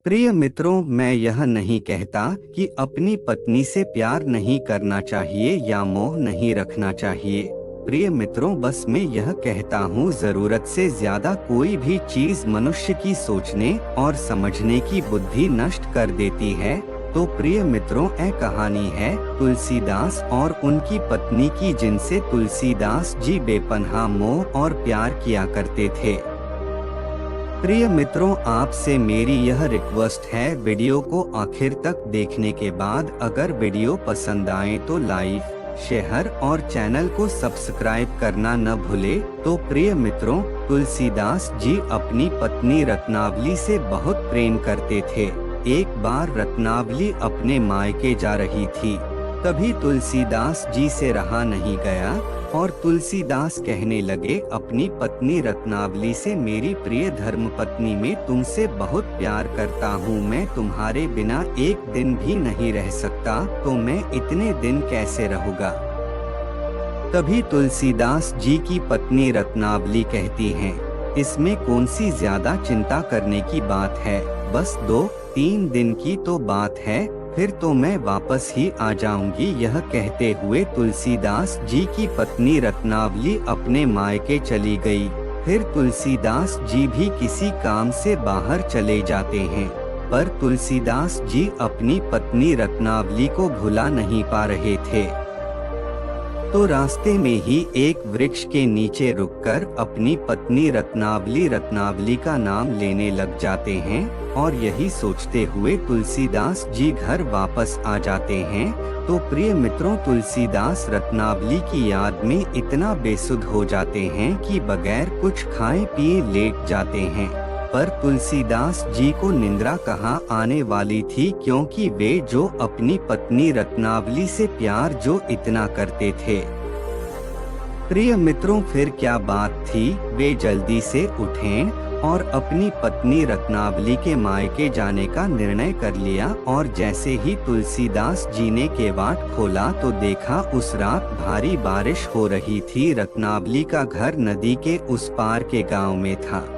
प्रिय मित्रों, मैं यह नहीं कहता कि अपनी पत्नी से प्यार नहीं करना चाहिए या मोह नहीं रखना चाहिए। प्रिय मित्रों, बस मैं यह कहता हूँ, जरूरत से ज्यादा कोई भी चीज मनुष्य की सोचने और समझने की बुद्धि नष्ट कर देती है। तो प्रिय मित्रों, यह कहानी है तुलसीदास और उनकी पत्नी की, जिनसे तुलसीदास जी बेपनाह मोह और प्यार किया करते थे। प्रिय मित्रों, आपसे मेरी यह रिक्वेस्ट है, वीडियो को आखिर तक देखने के बाद अगर वीडियो पसंद आए तो लाइक, शेयर और चैनल को सब्सक्राइब करना न भूले। तो प्रिय मित्रों, तुलसीदास जी अपनी पत्नी रत्नावली से बहुत प्रेम करते थे। एक बार रत्नावली अपने मायके जा रही थी, तभी तुलसीदास जी से रहा नहीं गया और तुलसीदास कहने लगे अपनी पत्नी रत्नावली से, मेरी प्रिय धर्मपत्नी, मैं तुमसे बहुत प्यार करता हूँ, मैं तुम्हारे बिना एक दिन भी नहीं रह सकता, तो मैं इतने दिन कैसे रहूँगा। तभी तुलसीदास जी की पत्नी रत्नावली कहती हैं, इसमें कौन सी ज्यादा चिंता करने की बात है, बस 2-3 दिन की तो बात है, फिर तो मैं वापस ही आ जाऊंगी। यह कहते हुए तुलसीदास जी की पत्नी रत्नावली अपने मायके चली गई। फिर तुलसीदास जी भी किसी काम से बाहर चले जाते हैं, पर तुलसीदास जी अपनी पत्नी रत्नावली को भुला नहीं पा रहे थे। तो रास्ते में ही एक वृक्ष के नीचे रुककर अपनी पत्नी रत्नावली का नाम लेने लग जाते हैं और यही सोचते हुए तुलसीदास जी घर वापस आ जाते हैं। तो प्रिय मित्रों, तुलसीदास रत्नावली की याद में इतना बेसुध हो जाते हैं कि बगैर कुछ खाए पिए लेट जाते हैं। पर तुलसीदास जी को निंद्रा कहाँ आने वाली थी, क्योंकि वे जो अपनी पत्नी रत्नावली से प्यार जो इतना करते थे। प्रिय मित्रों, फिर क्या बात थी, वे जल्दी से उठें और अपनी पत्नी रत्नावली के मायके जाने का निर्णय कर लिया। और जैसे ही तुलसीदास जी ने केवाड़ खोला तो देखा उस रात भारी बारिश हो रही थी। रत्नावली का घर नदी के उस पार के गांव में था।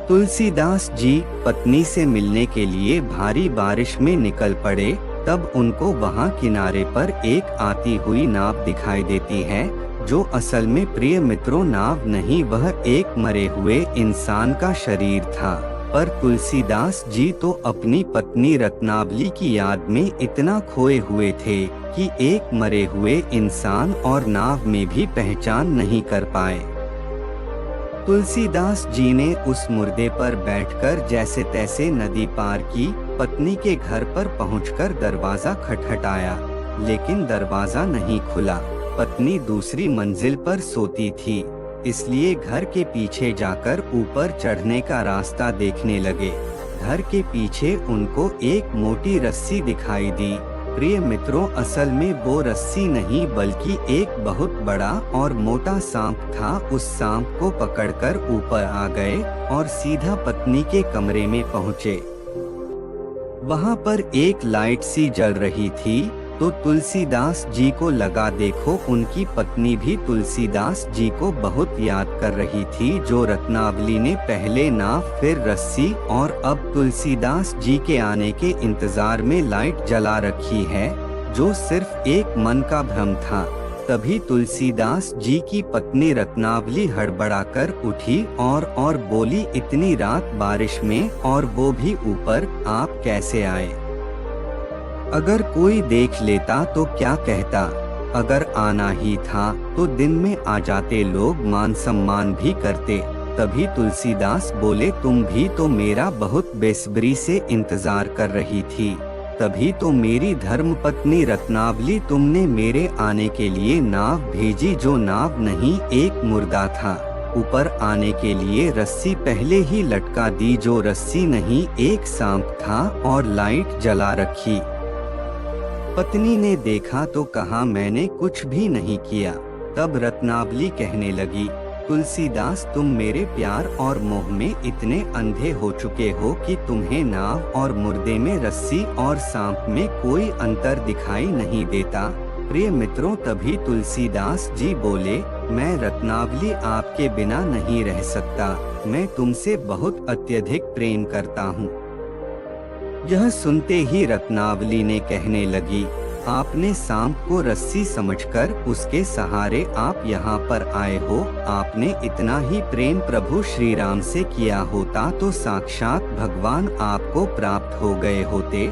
तुलसीदास जी पत्नी से मिलने के लिए भारी बारिश में निकल पड़े। तब उनको वहां किनारे पर एक आती हुई नाव दिखाई देती है, जो असल में प्रिय मित्रों नाव नहीं, वह एक मरे हुए इंसान का शरीर था। पर तुलसीदास जी तो अपनी पत्नी रत्नावली की याद में इतना खोए हुए थे कि एक मरे हुए इंसान और नाव में भी पहचान नहीं कर पाए। तुलसीदास जी ने उस मुर्दे पर बैठकर जैसे तैसे नदी पार की। पत्नी के घर पर पहुंचकर दरवाजा खटखटाया, लेकिन दरवाजा नहीं खुला। पत्नी दूसरी मंजिल पर सोती थी, इसलिए घर के पीछे जाकर ऊपर चढ़ने का रास्ता देखने लगे। घर के पीछे उनको एक मोटी रस्सी दिखाई दी। प्रिय मित्रों, असल में वो रस्सी नहीं बल्कि एक बहुत बड़ा और मोटा सांप था। उस सांप को पकड़कर ऊपर आ गए और सीधा पत्नी के कमरे में पहुँचे। वहाँ पर एक लाइट सी जल रही थी, तो तुलसीदास जी को लगा देखो उनकी पत्नी भी तुलसीदास जी को बहुत याद कर रही थी। जो रत्नावली ने पहले नाव, फिर रस्सी और अब तुलसीदास जी के आने के इंतजार में लाइट जला रखी है, जो सिर्फ एक मन का भ्रम था। तभी तुलसीदास जी की पत्नी रत्नावली हड़बड़ाकर उठी और बोली, इतनी रात बारिश में और वो भी ऊपर, आप कैसे आए? अगर कोई देख लेता तो क्या कहता? अगर आना ही था तो दिन में आ जाते, लोग मान सम्मान भी करते। तभी तुलसीदास बोले, तुम भी तो मेरा बहुत बेसब्री से इंतजार कर रही थी। तभी तो मेरी धर्मपत्नी रत्नावली, तुमने मेरे आने के लिए नाव भेजी, जो नाव नहीं एक मुर्दा था। ऊपर आने के लिए रस्सी पहले ही लटका दी, जो रस्सी नहीं एक सांप था, और लाइट जला रखी। पत्नी ने देखा तो कहा, मैंने कुछ भी नहीं किया। तब रत्नावली कहने लगी, तुलसीदास, तुम मेरे प्यार और मोह में इतने अंधे हो चुके हो कि तुम्हें नाव और मुर्दे में रस्सी और सांप में कोई अंतर दिखाई नहीं देता। प्रिय मित्रों, तभी तुलसीदास जी बोले, मैं रत्नावली आपके बिना नहीं रह सकता, मैं तुमसे बहुत अत्यधिक प्रेम करता हूँ। यह सुनते ही रत्नावली ने कहने लगी, आपने सांप को रस्सी समझकर उसके सहारे आप यहाँ पर आए हो। आपने इतना ही प्रेम प्रभु श्री राम से किया होता तो साक्षात भगवान आपको प्राप्त हो गए होते।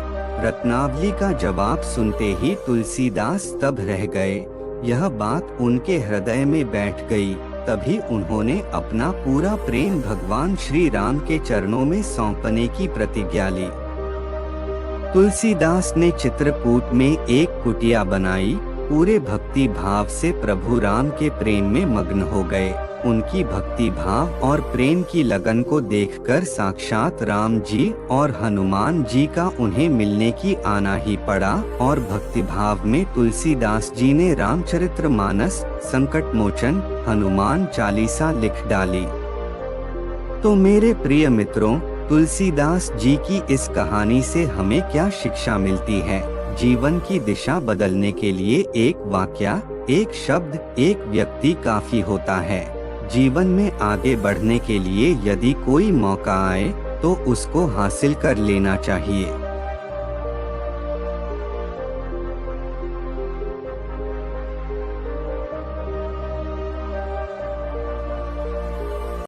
रत्नावली का जवाब सुनते ही तुलसीदास स्तब्ध रह गए। यह बात उनके हृदय में बैठ गई। तभी उन्होंने अपना पूरा प्रेम भगवान श्री राम के चरणों में सौंपने की प्रतिज्ञा ली। तुलसीदास ने चित्रकूट में एक कुटिया बनाई। पूरे भक्ति भाव से प्रभु राम के प्रेम में मग्न हो गए। उनकी भक्ति भाव और प्रेम की लगन को देखकर साक्षात राम जी और हनुमान जी का उन्हें मिलने की आना ही पड़ा और भक्ति भाव में तुलसीदास जी ने रामचरितमानस, संकट मोचन, हनुमान चालीसा लिख डाली। तो मेरे प्रिय मित्रों, तुलसीदास जी की इस कहानी से हमें क्या शिक्षा मिलती है? जीवन की दिशा बदलने के लिए एक वाक्य, एक शब्द, एक व्यक्ति काफी होता है। जीवन में आगे बढ़ने के लिए यदि कोई मौका आए तो उसको हासिल कर लेना चाहिए।